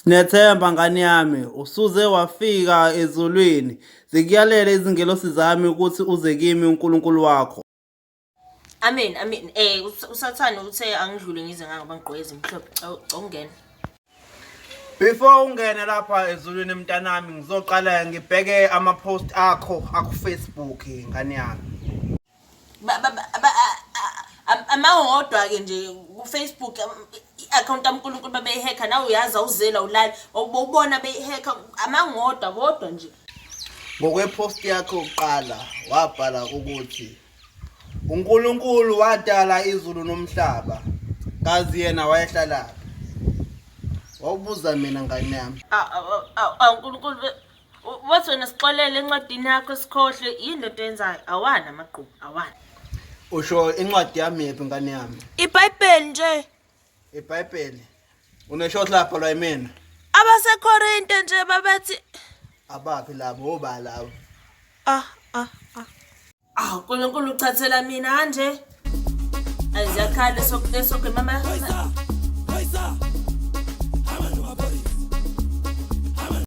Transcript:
Nethemba ngani yami, usuze wafika ezulwini. Zikuyalele izingelosi zami ukuthi uze kimi uNkulunkulu wakho. Amen. Usathane uthe angidlule ngize ngangaba ngigqoke ezimhlophe. Ungena. Before ungene lapha ezulwini mntanami, ngizoqala ngibheke ama-post akho aku-Facebook ngani yami. Amawodwa-ke nje ku-Facebook i-account kaNkulunkulu babeyihekha nawe uyazi awuzela ulala ubona beyihekha amangodwa bodwa nje. Ngokwe-post yakho yokuqala wabhala ukuthi uNkulunkulu wadala izulu nomhlaba, kazi yena wayehlalaphi. Wawubuza mina ngani yami. uNkulunkulu wathi wena sixolele encwadini yakho sikhohle yini lento yenzayo awana amaqhubu awana. Usho incwadi yami yephi ngani yami? iBhayibheli nje. iBhayibheli. Uneshoti lapha lwa yimina. AbaseKorinte nje babethi Abaphi labo obala labo? uNkulunkulu uchathela mina kanje. Aziyakhala esokhe mama.